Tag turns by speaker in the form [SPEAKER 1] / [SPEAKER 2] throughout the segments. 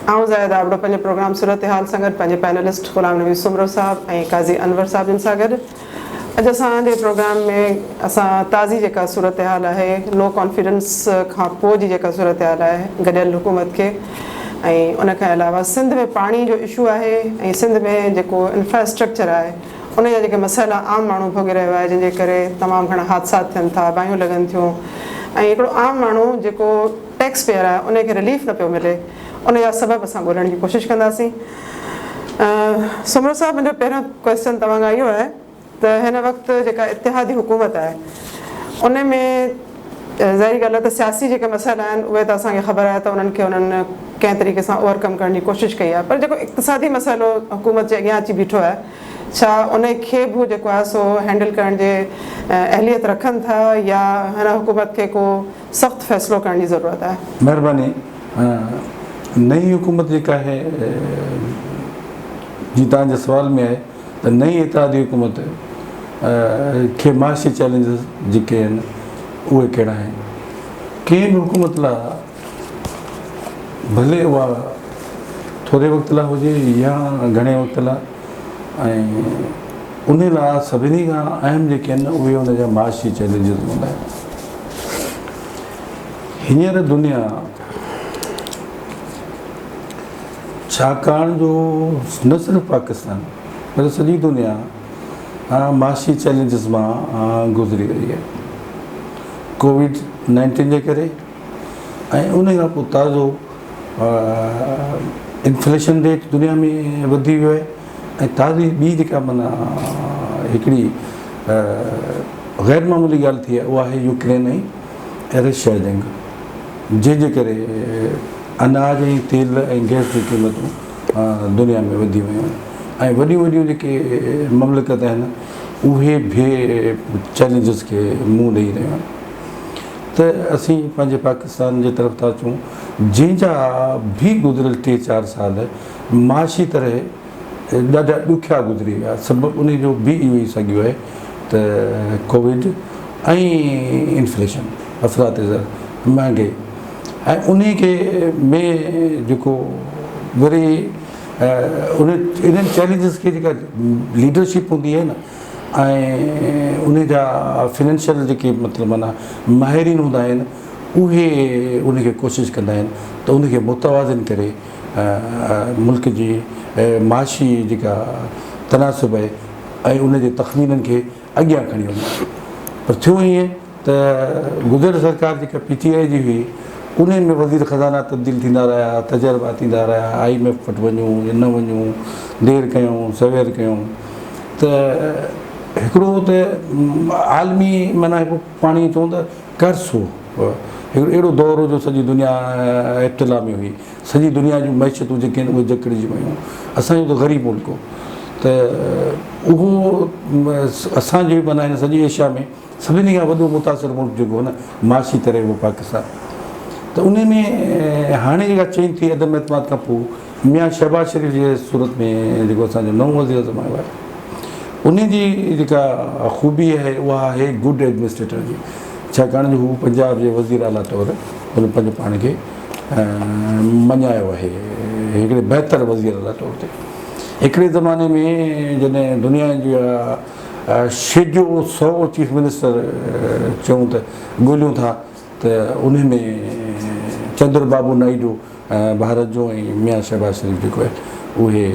[SPEAKER 1] आऊं ज़ाहिद आबड़ो पंहिंजे प्रोग्राम सूरत हाल सां गॾु पंहिंजे पैनलिस्ट ग़ुलाम नबी सुमरो साहब ऐं काज़ी अनवर साहिबनि सां गॾु अॼु असांजे प्रोग्राम में असां ताज़ी जेका सूरत हाल आहे नो कॉन्फिडेंस खां पोइ जी जेका सूरत हाल आहे गॾियल हुकूमत खे ऐं उनखां अलावा सिंध में पाणी जो इशू आहे ऐं सिंध में जेको इंफ्रास्ट्रक्चर आहे उन जा जेके मसइला आम माण्हू भोॻे रहियो आहे जंहिंजे करे तमामु घणा हादसा थियनि था बाहियूं लॻनि थियूं ऐं हिकिड़ो आम माण्हू जेको टैक्स पेयर आहे उनखे रिलीफ न पियो मिले उन जा सबब असां ॻोल्हण जी कोशिशि कंदासीं। सुमरो साहिबु मुंहिंजो पहिरियों क्वेश्चन तव्हां खां इहो आहे त हिन वक़्तु जेका इतिहादी हुकूमत आहे उन में ज़ाहिरी ॻाल्हि आहे त सियासी जेके मसइला आहिनि उहे त असांखे ख़बर आहे त उन्हनि खे उन्हनि कंहिं तरीक़े सां ओवरकम करण जी कोशिशि कई आहे पर जेको इक़्तिसादी मसइलो हुकूमत जे अॻियां अची बीठो आहे छा उन खे बि जेको आहे सो हैंडल करण जे अहलियत रखनि था या हिन हुकूमत खे को सख़्तु फ़ैसिलो करण जी ज़रूरत आहे?
[SPEAKER 2] महिरबानी। नई हुकूमत जेका आहे जी तव्हांजे सवाल में आहे त नई इतिहादी हुकूमत खे माशी चैलेंजिस जेके आहिनि उहे कहिड़ा आहिनि। कंहिं बि हुकूमत लाइ भले उहा थोरे वक़्त लाइ हुजे या घणे वक़्त लाइ ऐं उन लाइ सभिनी खां अहम जेके आहिनि उहे उन जा माशी चैलेंजिस हूंदा आहिनि। हींअर दुनिया छाकाणि जो न सिर्फ़ु पाकिस्तान पर सॼी दुनिया माशी चैलेंजिस मां गुज़री रही आहे कोविड-19 जे करे ऐं उन खां पोइ ताज़ो इन्फ्लेशन रेट दुनिया में वधी वियो आहे ऐं ताज़ी ॿी जेका माना हिकिड़ी ग़ैर मामूली ॻाल्हि थी आहे उहा आहे यूक्रेन ऐं रशिया जंग जंहिंजे करे अनाज ऐं तेल ऐं गैस जी क़ीमतूं दुनिया में वधी वियूं आहिनि ऐं वॾियूं वॾियूं जेके ममलिकत आहिनि उहे बि चैलेंजिस खे मुंहुं ॾेई रहियूं आहिनि त असीं पंहिंजे पाकिस्तान जे तरफ़ था अचूं जंहिंजा बि गुज़िरियल 3-4 साल माशी तरह ॾाढा ॾुखिया गुज़री विया। सबबु उन जो बि इहो ई साॻियो आहे त कोविड ऐं इन्फ्लेशन अफ़रात ज़र महांगाई ऐं उन खे में जेको वरी इन्हनि चैलेंजिस खे जेका लीडरशिप हूंदी आहे न ऐं उन जा फिनेंशियल जेके मतिलबु माना माहिरीन हूंदा आहिनि उहे उनखे कोशिशि कंदा आहिनि त उनखे मुतवाज़िन करे मुल्क जी माशी जेका तनासुब आहे ऐं उनजे तख़मीननि खे अॻियां खणी वञे। पर थियो ईअं त गुज़िरियल सरकार जेका PTI जी हुई उन में वज़ीर ख़ज़ाना तब्दील थींदा रहिया तजर्बा थींदा रहिया IMF वटि वञूं या न वञूं देरि कयूं सवेर कयूं त हिकिड़ो त आलमी माना हिकिड़ो पाणी चऊं त कर्ज़ हो हिकिड़ो अहिड़ो दौर हो जो सॼी दुनिया इब्तिला में हुई सॼी दुनिया जूं मैशतूं जेके आहिनि उहे जकड़िजी वियूं असांजो त ग़रीब मुल्क हो त उहो असांजे माना हिन सॼी एशिया में सभिनी खां वॾो मुतासिर मुल्क जेको आहे न माशी तरह उहो पाकिस्तान त उन में हाणे जेका चेंज थी अदम एतमाद खां पोइ मियां शहबाज शरीफ़ जे सूरत में जेको असांजो नओं वज़ीर आज़म आयो आहे उन जी जेका ख़ूबी आहे उहा आहे गुड एडमिनिस्ट्रेटर जी छाकाणि जो हू पंजाब जे वज़ीर आला तौरु हुन पंहिंजे पाण खे मञायो आहे हिकिड़े बहितर वज़ीर आला तौर ते। हिकिड़े ज़माने में जॾहिं दुनिया जा शेजो 100 चीफ मिनिस्टर चऊं त ॻोल्हियूं था त उन में चंद्रबाबू नायडू भारत जो ऐं मियां शहबाज शरीफ़ जेको आहे उहे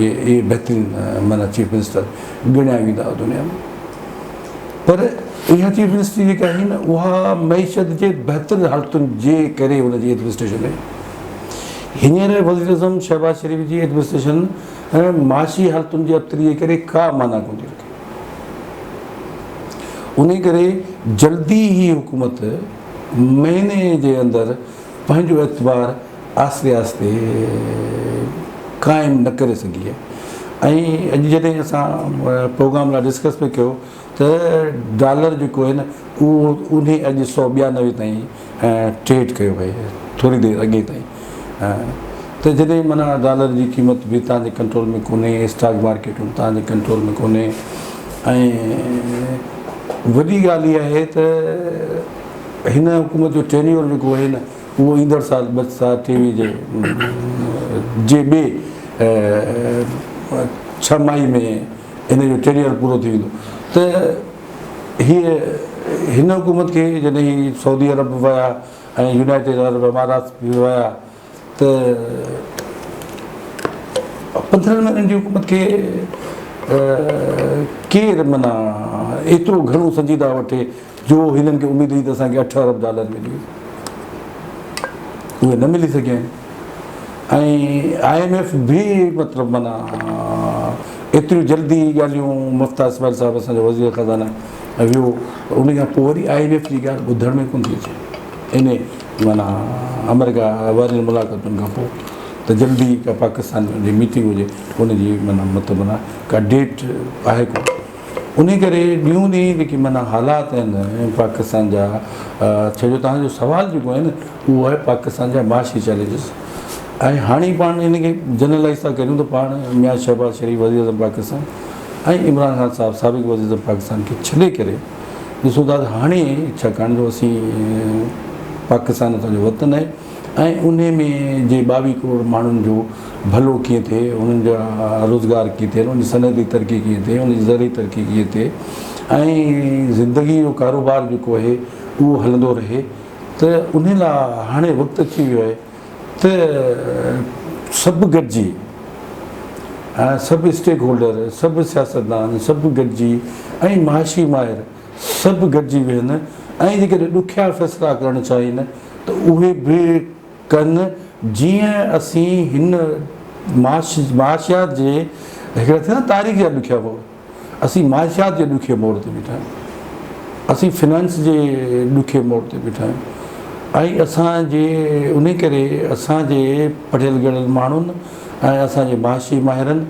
[SPEAKER 2] इहे बहितरीन माना चीफ मिनिस्टर ॻणिया वेंदा दुनिया में। पर इहा चीफ मिनिस्ट्री जेका आहे न उहा मईशत जे बहितर हालतुनि जे करे हुनजी एडमिनिस्ट्रेशन आहे। हींअर वज़ीर आज़म शहबाज शरीफ़ जी एडमिनिस्ट्रेशन माशी हालतुनि जे अबतरी जे करे का माना कोन थी रखे उन करे जल्दी ई हुकूमत महीने जे अंदरि पंहिंजो एतबार आस्ते आस्ते क़ाइमु न करे सघी आहे। ऐं अॼु जॾहिं असां प्रोग्राम लाइ डिस्कस पिया कयो त डॉलर जेको आहे न उहो उन अॼु 192 ताईं ट्रेड कयो आहे थोरी देरि अॻे ताईं त जॾहिं माना डॉलर जी क़ीमत बि तव्हांजे कंट्रोल में कोन्हे स्टॉक मार्केटूं तव्हांजे कंट्रोल में कोन्हे ऐं वॾी ॻाल्हि इहा आहे त हिन हुकूमत जो टेन्योर जेको आहे न उहो ईंदड़ साल 2023 जे जे ॿिए 6 मई में इन जो टेरियर पूरो थी वेंदो त हीअ हिन हुकूमत खे जॾहिं ही सऊदी अरब विया ऐं यूनाइटेड अरब अमारात बि विया त 15 महीननि जी हुकूमत खे केरु माना एतिरो घणो संजीदा वठे जो हिननि खे उमेद हुई त असांखे $8 अरब मिली, उहे न मिली सघिया आहिनि। ऐं IMF बि मतिलबु माना एतिरियूं जल्दी ॻाल्हियूं मुफ्ता इस्माइल साहिबु असांजो वज़ीर ख़ज़ाना वियो, उन खां पोइ वरी IMF जी ॻाल्हि ॿुधण में कोन थी अचे इन माना अमेरिका वारियुनि मुलाक़ातुनि खां पोइ त जल्दी का पाकिस्तान जी मीटिंग हुजे उनजी माना मतिलबु माना का डेट आहे कोन। उन करे ॾींहों ॾींहुं जेकी माना हालात आहिनि पाकिस्तान जा, छो जो तव्हांजो सुवालु जेको आहे न उहो आहे पाकिस्तान जा माशी चैलेंजिस। ऐं हाणे पाण इनखे जनरलाइज़ था करियूं त पाण मियां शहबाज़ शरीफ़ वज़ीर आज़म पाकिस्तान ऐं इमरान ख़ान साहिबु साबिक़ वज़ीर आज़म पाकिस्तान खे छॾे करे ॾिसो था हाणे छाकाणि जो असीं पाकिस्तान असांजो वतन आहे ऐं उन में जे 22 करोड़ माण्हुनि जो भलो कीअं थिए, उन्हनि जा रोज़गार कीअं थिए, उनजी सनअती तरक़ी कीअं थिए, उनजी ज़रई तरक़ी कीअं थिए ऐं ज़िंदगी जो कारोबार जेको आहे उहो हलंदो रहे त उन लाइ हाणे वक़्तु अची वियो आहे त सभु गॾिजी सभु स्टेक होल्डर, सभु सियासतदान, सभु गॾिजी ऐं माशी माहिर सभु गॾिजी वेहनि ऐं जेकॾहिं ॾुखिया फ़ैसिला करणु चाहिनि त उहे बि कनि, जीअं असीं हिन माशियात जे हिकिड़ा थिए न तारीख़ जा ॾुखिया मोड़, असीं माशियात जे ॾुखे मोड़ ते बीठा आहियूं, असीं फिनांस जे ॾुखे मोड़ ते बीठा आहियूं ऐं असांजे उन करे असांजे पढ़ियल गढ़ियल माण्हुनि ऐं असांजे माशी माहिरनि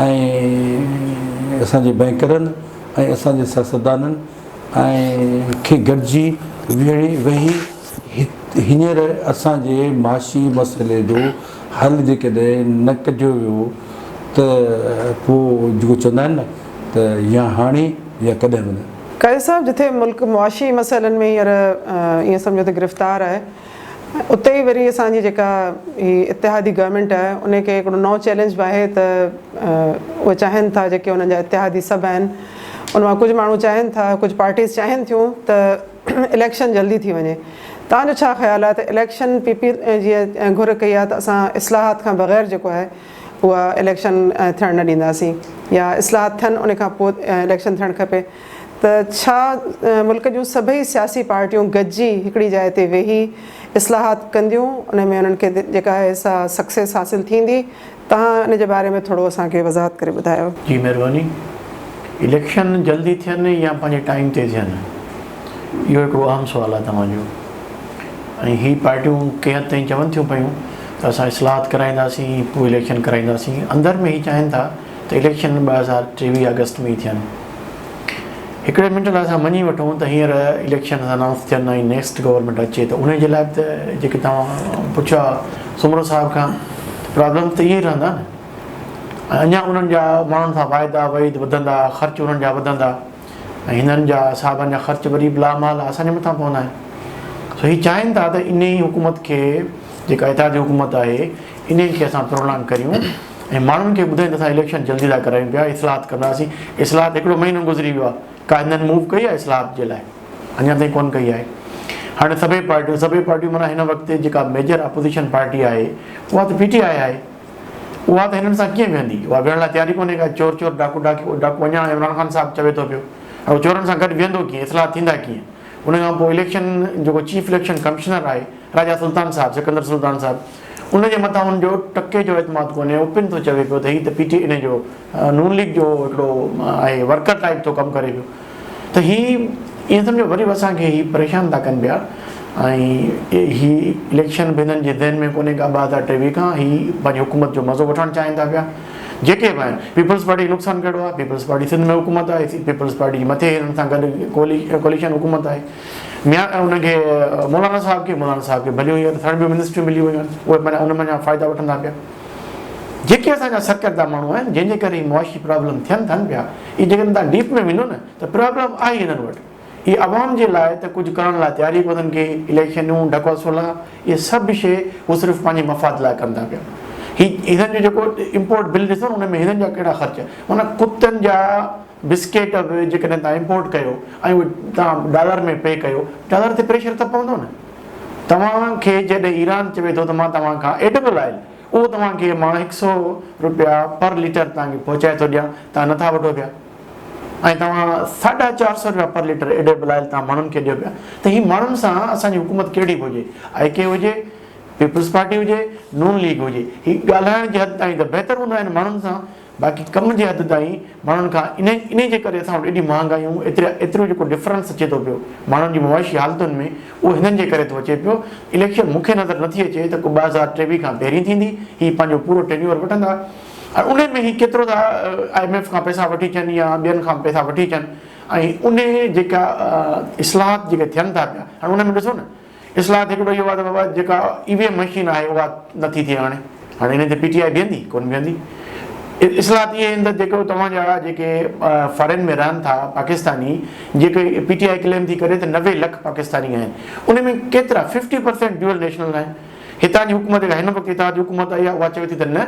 [SPEAKER 2] ऐं असांजे बैंकरनि ऐं असांजे सियासतदाननि ऐं खे गॾिजी वेही हींअर असांजे माशी मसइले जो हल जेकॾहिं न कढियो वियो त पोइ जेको चवंदा आहिनि न त या हाणे या कॾहिं बि न।
[SPEAKER 1] काज़ी साहब, जिथे मुल्क मुआशी मसइलनि में हींअर ईअं सम्झो त गिरफ़्तार आहे, उते ई वरी असांजी जेका ही इतिहादी गवर्नमेंट आहे उनखे हिकिड़ो नओं चैलेंज बि आहे त उहे चाहिनि था, जेके उन्हनि जा इतिहादी सभु आहिनि उन मां कुझु माण्हू चाहिनि था, कुझु पार्टीज़ चाहिनि थियूं त इलेक्शन जल्दी थी वञे। तव्हांजो छा ख़्यालु आहे त इलेक्शन जीअं घुर कई आहे त असां इस्लाहात खां बग़ैर जेको आहे उहा इलेक्शन थियणु न ॾींदासीं या इस्लाहात थियनि उन खां पोइ इलेक्शन थियणु खपे, त छा मुल्क जूं सभई सियासी पार्टियूं गॾिजी हिकिड़ी जाइ ते वेही इस्लाहात कंदियूं, उन में उन्हनि खे जेका आहे सा सक्सेस हासिलु थींदी? तव्हां इन जे बारे में थोरो असांखे वज़ाहत करे ॿुधायो।
[SPEAKER 3] जी महिरबानी। इलेक्शन जल्दी थियनि या पंहिंजे टाइम ते थियनि, इहो हिकिड़ो अहम सुवालु आहे तव्हांजो। ऐं ही पार्टियूं कंहिं हद ताईं चवनि थियूं पियूं त असां इस्लाहात कराईंदासीं, पोइ इलेक्शन कराईंदासीं, अंदरि में ही चाहिनि था त इलेक्शन 2023 अगस्त में ई थियनि। हिकिड़े मिंट लाइ असां मञी वठूं त हींअर इलेक्शन अनाउंस थियनि ऐं नेक्स्ट गवर्नमेंट अचे, त उन जे लाइ त जेके तव्हां पुछिया सुमरो साहिब खां, प्रॉब्लम त इहे ई रहंदा न। अञा उन्हनि जा माण्हुनि सां वाइदा वईद वधंदा, ख़र्च उन्हनि जा वधंदा ऐं हिननि जा साहिबनि जा ख़र्च वरी लामाल असांजे मथां पवंदा आहिनि। सो ही चाहिनि था त इन ई हुकूमत खे, जेका इतिहादी हुकूमत आहे, इन खे असां प्रोलांग करियूं ऐं माण्हुनि खे ॿुधायूं त असां इलेक्शन जल्दी था करायूं पिया, इस्लाहात कंदासीं। इस्लाहात 1 महीनो गुज़री वियो आहे, का हिननि मूव कई आहे इस्लाहात जे लाइ? अञा ताईं कोन कई आहे। हाणे सभई पार्टियूं माना हिन वक़्तु जेका मेजर अपोज़िशन पार्टी आहे उहा त PTI आहे, उहा त हिननि सां कीअं वेहंदी? उहा वेहण लाइ तयारी कोन्हे का। चोर डाकू अञा इमरान ख़ान साहिबु चवे थो पियो, ऐं चोरनि सां गॾु वेहंदो कीअं? इस्लाहात थींदा कीअं? उन खां पोइ इलेक्शन जेको चीफ इलेक्शन कमिश्नर आहे राजा सुल्तान साहिबु, सिकंदर सुल्तान साहिबु, उनजे मथां उनजो टके जो एतमाद कोन्हे। उपिन थो चवे पियो त हीअ त PTI इन जो नून लीग जो हिकिड़ो आहे, वर्कर टाइप थो कमु करे पियो। त हीअ ईअं सम्झो वरी बि असांखे हीअ परेशान था कनि पिया ऐं ही इलेक्शन बि हिननि जे ज़हन में कोन्हे का। 2023 खां हीअ पंहिंजी हुकूमत जो मज़ो वठणु चाहिनि था पिया। जेके बि आहिनि, पीपल्स पार्टी नुक़सानु कहिड़ो आहे? पीपल्स पार्टी सिंध में हुकूमत आहे, पीपल्स पार्टी जे मथे हिननि सां गॾु कोलिशन हुकूमत आहे। उनखे मौलाना साहिब खे भलियूं हींअर थर्ड मिनिस्ट्री मिली वियूं आहिनि, उहे माना उन मां फ़ाइदा वठंदा पिया। जेके असांजा सरकर्दा माण्हू आहिनि, जंहिंजे करे मुआशी प्रॉब्लम थियनि पिया, इहे जेकॾहिं तव्हां डीप में वञो न त प्रॉब्लम आहे हिननि वटि। इहे आवाम जे लाइ त कुझु करण लाइ तयारी कोन्हनि खे। इलेक्शनूं, ढक वसूला, इहे सभु शइ हू सिर्फ़ु पंहिंजे मफ़ाद लाइ कनि था पिया। हिननि जो जेको इम्पोर्ट बिल ॾिसो न, उन में हिननि जा कहिड़ा ख़र्च, माना कुतनि जा बिस्केट बि जेकॾहिं तव्हां इम्पोर्ट कयो ऐं उहे तव्हां डॉलर में पे कयो, डॉलर ते प्रेशर त पवंदो न। तव्हांखे जॾहिं ईरान चवे थो त मां तव्हांखां एडिबल ऑयल, उहो तव्हांखे मां 100 रुपया पर लीटर तव्हांखे पहुचाए थो ॾियां, तव्हां नथा वठो पिया, ऐं तव्हां 450 रुपया पर लीटर एडिबल ऑयल तव्हां माण्हुनि खे ॾियो पिया। त हीअ माण्हुनि सां असांजी हुकूमत कहिड़ी बि हुजे, IK हुजे, पीपल्स पार्टी हुजे, नून लीग हुजे, हीअ ॻाल्हाइण जी हद ताईं त बहितर हूंदा आहिनि माण्हुनि सां, बाक़ी कम जी हद ताईं माण्हुनि खां इन जे करे असां वटि एॾी महांगायूं, एतिरो जेको डिफरेंस अचे थो पियो माण्हुनि जी मुआशी हालतुनि में, उहो हिननि जे करे थो अचे पियो। इलेक्शन मूंखे नज़र नथी अचे त को 2023 खां पहिरीं थींदी, हीअ पंहिंजो पूरो टेन्योर वठंदा, ऐं उन में ही केतिरो था IMF खां पैसा वठी अचनि या ॿियनि खां पैसा वठी अचनि, ऐं उन जेका इस्लाहात जेके थियनि था पिया, हाणे उन में ॾिसो न, इस्लाहात हिकिड़ो इहो आहे त बाबा जेका EVM मशीन आहे उहा नथी थिए, हाणे इन ते PTI बीहंदी कोन बीहंदी। इस्लाहात इहे आहिनि त जेको तव्हांजा जेके फॉरेन में रहनि था पाकिस्तानी, जेके PTI क्लेम थी करे त 90 लख पाकिस्तानी आहिनि, उन में केतिरा 50% ड्यूअल नेशनल आहिनि। हितां जी हुकूमत हिन वक़्तु हितां जी हुकूमत आई आहे, उहा चवे थी त न,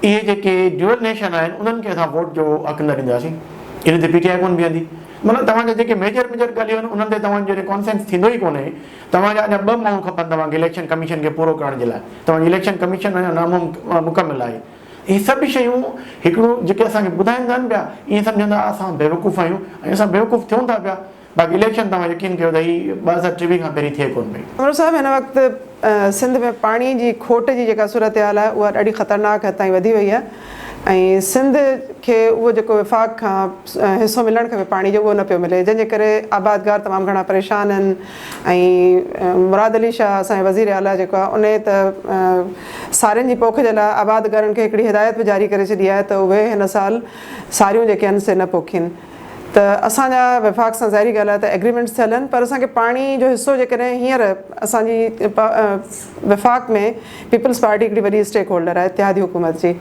[SPEAKER 3] इहे जेके ड्यूअल नेशन आहिनि उन्हनि खे असां वोट जो हक़ न ॾींदासीं, इन ते PTI कोन बीहंदी। माना तव्हांजा जेके मेजर ॻाल्हियूं आहिनि उन्हनि ते तव्हांजो जॾहिं कॉन्सेंस थींदो ई कोन्हे, तव्हांजा अञा 2 माण्हू खपनि तव्हांखे इलेक्शन कमीशन खे पूरो करण जे लाइ, तव्हांजी इलेक्शन कमीशन अञा नामुकमिल आहे। इहे सभु शयूं हिकिड़ो जेके असांखे ॿुधाईंदा आहिनि पिया, ईअं सम्झंदा असां बेवकूफ़ आहियूं ऐं असां बेवकूफ़ थियूं था पिया, बाक़ी इलेक्शन तव्हां यकीन कयो त हीअ 2023 खां पहिरीं थिए कोन पई।
[SPEAKER 1] उमर साहब, हिन वक़्तु सिंध में पाणी जी खोट जी जेका सूरत हाल आहे उहा ॾाढी ख़तरनाक हद ताईं वधी वई आहे, ऐं सिंध खे उहो जेको विफ़ाक़ खां हिसो मिलणु खपे पाणी जो, उहो न पियो मिले, जंहिंजे करे आबादगार तमामु घणा परेशान आहिनि। ऐं मुराद अली शाह असांजे वज़ीर आला जेको आहे, उन त सारियुनि जी पोख जे लाइ आबादगारनि खे हिकिड़ी हिदायत बि जारी करे छॾी आहे त उहे हिन साल सारियूं जेके आहिनि से न पोखीनि। त असांजा विफ़ाक़ सां ज़ाहिरी ॻाल्हि आहे त एग्रीमेंट्स थियल आहिनि, पर असांखे पाणी जो हिसो जेकॾहिं हींअर असांजी विफ़ाक़ में पीपल्स पार्टी हिकिड़ी वॾी स्टेक होल्डर आहे इतिहादी हुकूमत जी,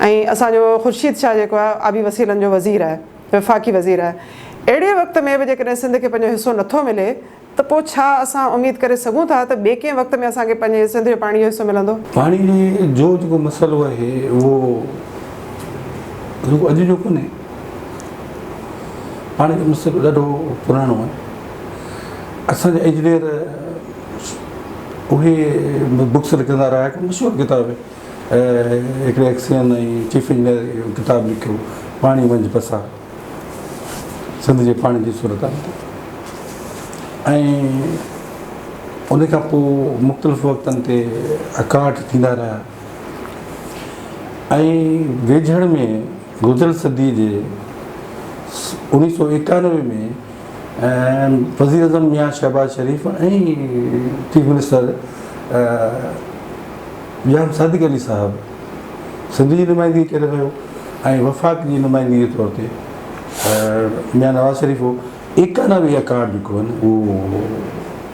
[SPEAKER 1] ऐं असांजो ख़ुर्शीद शाह जेको आहे आबी वसीलनि जो वज़ीर आहे, विफ़ाक़ी वज़ीर आहे। अहिड़े वक़्त में बि जेकॾहिं सिंध खे पंहिंजो हिसो नथो मिले त पोइ छा असां उमेदु करे सघूं था त ॿिए कंहिं वक़्त में असांखे पंहिंजे सिंध जो पाणी जो हिसो मिलंदो?
[SPEAKER 2] पाणी जो जेको मसइलो आहे उहो अॼु जो कोन्हे, पाणी जो मसइलो ॾाढो पुराणो आहे। असांजा इंजीनियर उहे बुक्स लिखंदा रहिया, हिकिड़ो मशहूरु किताबु हिकिड़े एक्सियन ऐं चीफ इंजीनियर किताबु लिखियो, पाणी मंझि बसा, सिंध जे पाणी जी सूरत आहे। ऐं उन खां पोइ मुख़्तलिफ़ वक़्तनि ते अकाट थींदा रहिया, ऐं वेझड़ में गुज़िरियल सदी जे 1991 में वज़ीर अज़म मियां शहबाज शरीफ़ ऐं चीफ मिनिस्टर जाम सादिक अली साहिबु सिंध जी नुमाइंदगी करे रहियो, ऐं वफ़ाक़ जी नुमाइंदगी जे तौर ते मियां नवाज़ शरीफ़ हो। 91 अकाट जेको आहे न उहो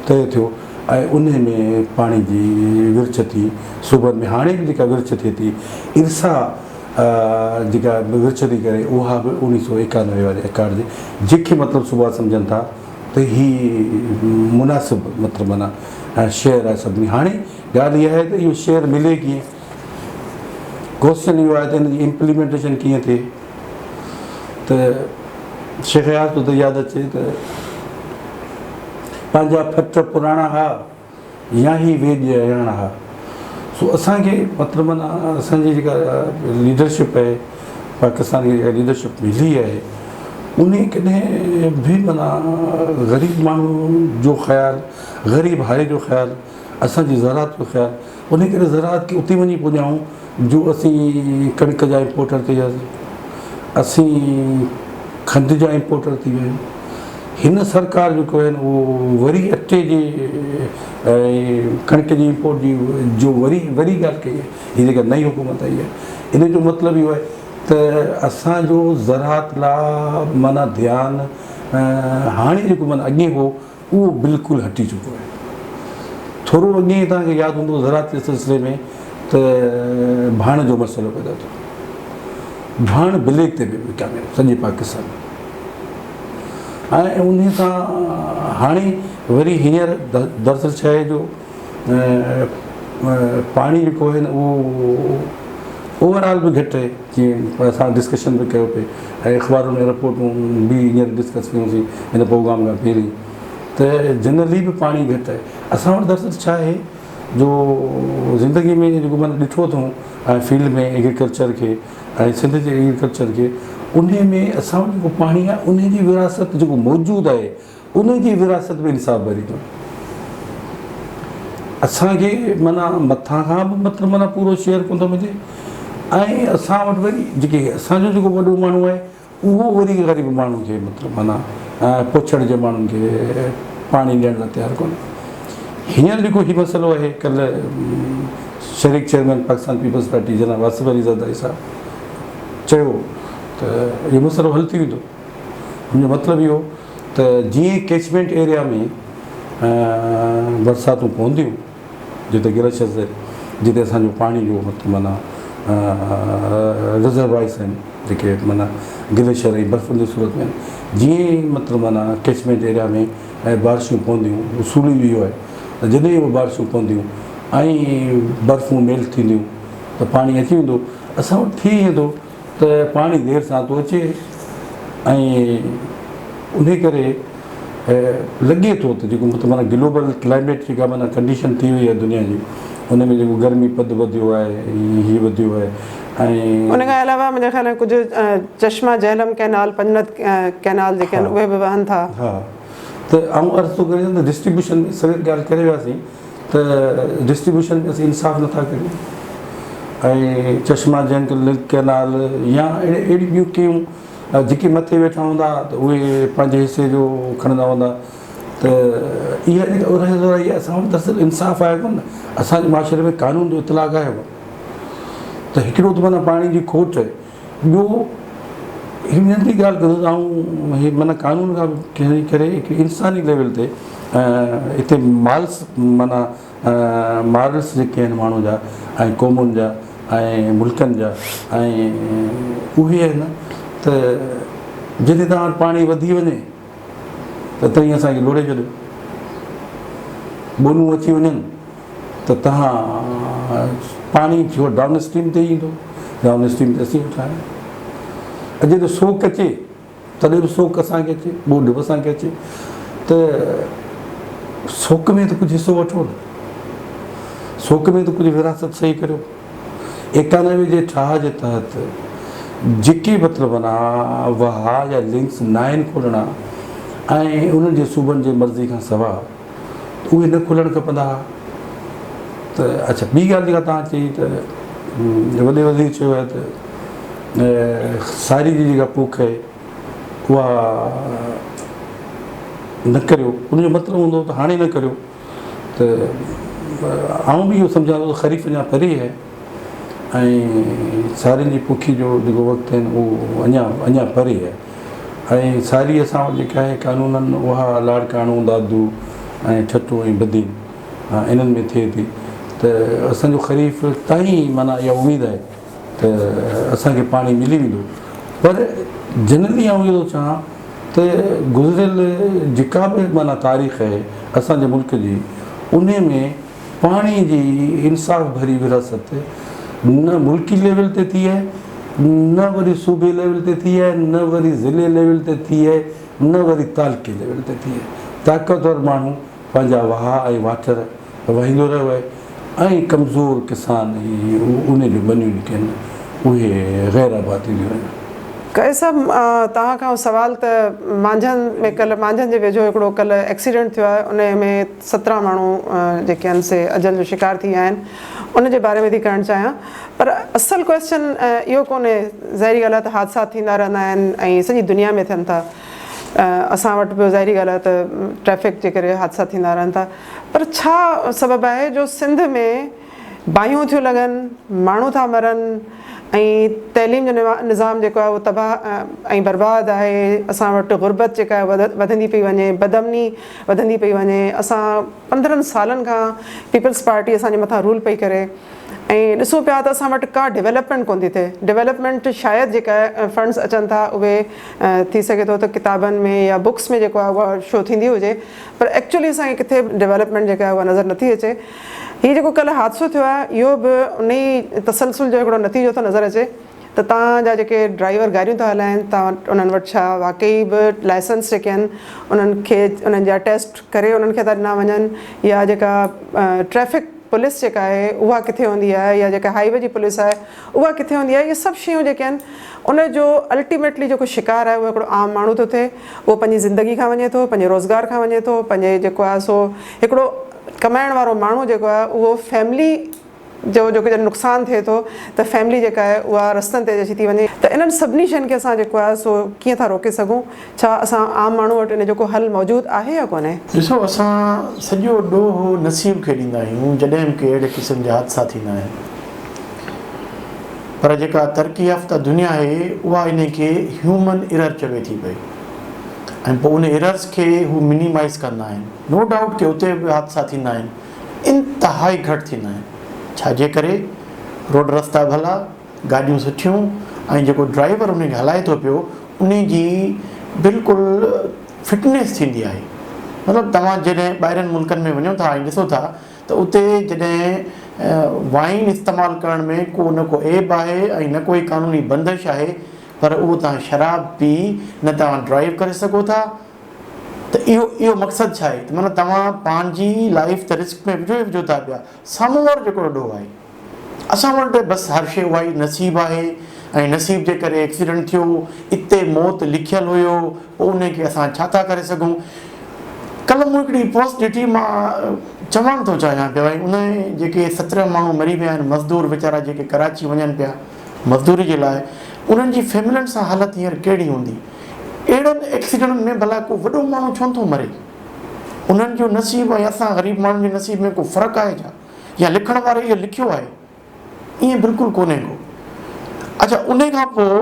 [SPEAKER 2] तय थियो, ऐं उन में पाणी जी विर्छ थी सूबनि में। हाणे बि जेका विर्छ थिए थी इरसा जेका विर्छ थी करे, उहा बि 1991 वारे अकाट जे, जंहिंखे मतिलबु सूबा सम्झनि था त हीअ मुनासिबु मतिलबु माना शेयर आहे सभिनी। हाणे ॻाल्हि इहा आहे त इहो शेयर मिले कीअं, क्वेश्चन इहो आहे त हिन जी इम्प्लीमेंटेशन कीअं थिए। त शेख याद तो यादि अचे त पंहिंजा फट पुराणा हुआ या ही वेज अहिड़ा हुआ। सो असांखे मतिलबु माना असांजी जेका लीडरशिप आहे, पाकिस्तान जी जेका लीडरशिप मिली आहे, उन कॾहिं बि माना ग़रीब माण्हू जो ख़्यालु, ग़रीब हारे जो ख़्यालु, असांजी ज़राअत जो ख़्यालु, उन करे ज़राअत खे उते वञी पुॼाऊं जो असीं कणिक जा इम्पोर्टर थी वियासीं, असीं खंड जा इम्पोर्टर थी विया आहियूं। हिन सरकार जेको आहे न उहो वरी अटे जे कणिक जी इम्पोर्ट जी जो वरी ॻाल्हि कई आहे। हीअ जेका नई हुकूमत आई आहे, इन जो मतिलबु इहो आहे त असांजो ज़राअत लाइ माना ध्यानु हाणे जेको माना अॻे हो उहो बिल्कुलु हटी चुको आहे। थोरो अॻे तव्हांखे यादि हूंदो ज़राअत जे सिलसिले में त भाण जो मसइलो पैदा थियो, भाण ब्लैक ते बि विकामियो सॼे पाकिस्तान में, ऐं उन सां हाणे वरी हींअर दरअसल छा आहे जो पाणी जेको आहे न उहो ओवरऑल बि घटि आहे। जीअं असां डिस्कशन बि कयो पिए ऐं अख़बारुनि में रिपोर्टूं बि हींअर डिस्कस कयोसीं हिन प्रोग्राम खां पहिरीं, त जनरली बि पाणी घटि आहे। असां वटि दरअसल छा आहे जो ज़िंदगी में जेको माना ॾिठो अथऊं ऐं फील्ड में एग्रीकल्चर खे ऐं सिंध जे एग्रीकल्चर खे, उन में असां वटि जेको पाणी आहे उन जी विरासत जेको मौजूदु आहे उन जी विरासत में इंसाफ़ भरी थो। असांखे माना मथां खां बि मतिलबु माना पूरो शेयर कोन थो मिले, ऐं असां वटि वरी जेके असांजो जेको वॾो माण्हू आहे उहो वरी ग़रीब माण्हू खे मतिलबु माना पुछण जे माण्हुनि खे पाणी ॾियण लाइ तयारु कोन्हे। हींअर जेको हीउ मसइलो आहे, कल्ह शरीक चेयरमैन पाकिस्तान पीपल्स पार्टी जनाब आसिफ अली ज़रदारी साहब चयो त इहो मसइलो हल थी वेंदो। मुंहिंजो मतिलबु इहो त जीअं कैचमेंट एरिया में बरसातूं पवंदियूं, जिते गिलशियस जिते असांजो पाणी जो मतिलबु माना रिजर्वाइस आहिनि जेके माना ग्लेशियर ऐं बर्फ़ जी सूरत में, जीअं मतिलबु माना कैचमेंट एरिया में ऐं बारिशूं पवंदियूं, उसूली बि इहो आहे त जॾहिं उहे बारिशूं पवंदियूं ऐं बर्फ़ूं मेल्ट थींदियूं त पाणी अची वेंदो। असां वटि थी वेंदो त पाणी देरि सां थो अचे ऐं उन करे लॻे थो त जेको मतिलबु माना ग्लोबल क्लाइमेट जेका माना कंडीशन थी वई आहे दुनिया जी, उन में जेको गर्मी पद वधियो आहे, हीअ वधियो आहे। ऐं
[SPEAKER 1] उन खां अलावा मुंहिंजे ख़्याल में कुझु चश्मा जहलम कैनाल, पंजनत कैनाल जेके आहिनि उहे बि वहनि था।
[SPEAKER 2] हा, त आउं अर्ज़ु थो करे त डिस्ट्रीब्यूशन में सॼी ॻाल्हि करे वियासीं त डिस्ट्रीब्यूशन में असीं इंसाफ़ नथा करियूं, ऐं चश्मा जहल कैनाल या अहिड़ी ॿियूं कयूं जेके मथे वेठा हूंदा त उहे पंहिंजे हिसे जो खणंदा हूंदा, त इहा जेका असां वटि दरअसल इंसाफ़ आहे कोन। असांजे माशरे में कानून जो इतलाक़ आहे त हिकिड़ो त माना पाणी जी खोट आहे, ॿियो हिकु नंढी ॻाल्हि कंदो ऐं हीअ माना कानून खां खणी करे हिकु इंसानी लेवल ते हिते माना मारल्स जेके आहिनि माण्हू जा ऐं क़ौमुनि जा ऐं मुल्कनि जा, ऐं उहे आहिनि त जॾहिं तव्हां वटि पाणी वधी वञे त तईं असांखे लोड़े छॾियो, ॿोनूं अची वञनि त तव्हां पाणी छो डाउन स्ट्रीम ते ईंदो, डाउन स्ट्रीम ते असीं वेठा आहियूं। अॼु त सोक अचे तॾहिं बि सोक असांखे अचे, ॿोॾ बि असांखे अचे, त सोक में त कुझु हिसो वठो न, सोक में त कुझु विरासत सही करियो। 91 जे ठाह जे तहत जेके मतिलबु माना वहा या लिंक्स न आहिनि खोलणा ऐं उन्हनि जे सूबनि जे मर्ज़ी खां सवाइ उहे न खुलणु खपंदा। त अच्छा, ॿी ॻाल्हि जेका तव्हां चई त वॾे वधीक चयो आहे त सारी जी जेका पोख आहे उहा न करियो, उनजो मतिलबु हूंदो त हाणे न करियो। त आउं बि इहो सम्झां थो ख़रीफ़ अञा परे आहे ऐं सारियुनि जी पोखी जो जेको वक़्तु आहिनि उहो अञा परे आहे। ऐं सारी असां वटि जेका आहे कानूननि उहा लाड़काणो, दादू ऐं ठटो ऐं बदीन इन्हनि में थिए थी, त असांजो ख़रीफ़ ताईं माना इहा उमेदु आहे त असांखे पाणी मिली वेंदो। पर जनरली आउं इहो थो चाहियां त गुज़िरियल जेका बि माना तारीख़ आहे असांजे मुल्क जी, उन में पाणी जी इंसाफ़ भरी विरासत न मुल्की लेवल ते थी आहे, न वरी सूबे लेवल ते थी आहे, न वरी ज़िले लेवल ते थी आहे, न वरी तालुके लेवल ते थी आहे। ताक़तवर माण्हू पंहिंजा वहा ऐं वाटर वहींदो रहियो आहे ऐं कमज़ोर किसान उन जूं बनियूं जेके आहिनि उहे ग़ैर आबाद थींदियूं आहिनि।
[SPEAKER 1] कई सभु तव्हां खां सवाल त मांझनि में कल्ह मांझनि जे वेझो हिकिड़ो कल्ह एक्सीडेंट थियो आहे, उन में 17 माण्हू जेके आहिनि से अजल जो शिकार थी विया आहिनि, उन जे बारे में थी करणु चाहियां। पर असल क्वेश्चन इहो कोन्हे, ज़ाहिरी ॻाल्हि आहे त हादसा थींदा रहंदा आहिनि ऐं सॼी दुनिया में थियनि था। असां वटि बि ज़ाहिरी ॻाल्हि आहे त ट्रैफ़िक जे करे हादसा थींदा रहनि था। पर छा सबबु आहे जो सिंध में बाहियूं थियूं लॻनि, माण्हू था मरनि ऐं तइलीम जो निज़ाम जेको आहे उहो तबाह ऐं बर्बादु आहे। असां वटि गुरबत जेका आहे वधंदी पई वञे, बदअमनी वधंदी पई वञे। असां 15 सालनि खां पीपल्स पार्टी असांजे मथां रूल पई करे ऐं ॾिसूं पिया त असां वटि का डेवलपमेंट कोन थी थिए। डेवलपमेंट शायदि जेका फंड्स अचनि था उहे थी सघे थो त किताबनि में या बुक्स में जेको आहे उहा शो थींदी हुजे, पर एक्चुअली असांखे किथे डेवलपमेंट जेका आहे उहा नज़र नथी अचे। हीउ जेको कल्ह हादसो थियो आहे इहो बि उन ई तसलसल जो हिकिड़ो नतीजो थो नज़र अचे त तव्हांजा जेके ड्राइवर गाॾियूं था हलाइनि तव्हां उन्हनि वटि छा वाकई बि लाइसेंस जेके आहिनि उन्हनि खे उन्हनि जा टेस्ट करे उन्हनि खे था ॾिना वञनि या जेका ट्रैफिक पुलिस जेका आहे उहा किथे हूंदी आहे या जेका हाईवे जी पुलिस आहे उहा किथे हूंदी आहे। इहे सभु शयूं जेके आहिनि उन जो अल्टीमेटली जेको शिकार आहे उहो हिकिड़ो आम माण्हू थो थिए। उहो पंहिंजी ज़िंदगी खां वञे थो, पंहिंजे रोज़गार खां वञे थो, पंहिंजे जेको आहे सो हिकिड़ो कमाइण वारो माण्हू जेको आहे उहो फैमिली जो जेको नुक़सानु थिए थो त फैमिली जेका आहे उहा रस्तनि ते अची थी वञे। त इन्हनि सभिनी शयुनि खे असां जेको आहे सो कीअं था रोके सघूं? छा असां आम माण्हू वटि इन जेको हल मौजूदु आहे या कोन्हे?
[SPEAKER 3] ॾिसो, असां सॼो ॾोहो नसीब खे ॾींदा आहियूं जॾहिं बि के अहिड़े क़िस्म जा हादसा थींदा आहिनि, पर जेका तरक़ी याफ़्ता दुनिया आहे उहा इन खे ह्यूमन एरर चवे थी पई ऐं पोइ उन एरर्स खे हू मिनिमाइज़ कंदा आहिनि। नो डाउट कि उते बि हादसा थींदा आहिनि, इंतिहाई घटि थींदा आहिनि। छाजे करे? रोड रस्ता भला, गाॾियूं सुठियूं ऐं जेको ड्राइवर उनखे हलाए थो पियो उन जी बिल्कुलु फिटनेस थींदी आहे। मतिलबु तव्हां जॾहिं ॿाहिरनि मुल्कनि में वञो था ऐं ॾिसो था त उते जॾहिं वाइन इस्तेमालु करण में को न को ऐब आहे ऐं न कोई क़ानूनी बंदिश आहे, पर उहो तव्हां शराब पी न तव्हां ड्राइव करे सघो था। त इहो मक़सदु छा आहे? त माना तव्हां पंहिंजी लाइफ त रिस्क में विझो था पिया, साम्हूं वारो जेको ॾोहो आहे असां वटि बसि हर शइ उहा ई नसीबु आहे ऐं नसीब जे करे एक्सीडेंट थियो, इते मौत लिखियलु हुयो, पोइ उनखे असां छा था करे सघूं। कल्ह मूं हिकिड़ी पोस्ट ॾिठी, मां चवणु थो चाहियां पियो ऐं उन जेके 17 माण्हू मरी विया आहिनि मज़दूर वीचारा जेके कराची वञनि पिया मज़दूरी जे लाइ, उन्हनि जी फैमिलियुनि सां हालति हींअर कहिड़ी हूंदी? अहिड़नि एक्सीडेंट में भला को वॾो माण्हू छो थो मरे? उन्हनि जो नसीब ऐं असां ग़रीब माण्हुनि जे नसीब में को फ़र्क़ु आहे छा? या लिखण वारे इहो लिखियो आहे? ईअं बिल्कुलु कोन्हे को। अच्छा, उन खां पोइ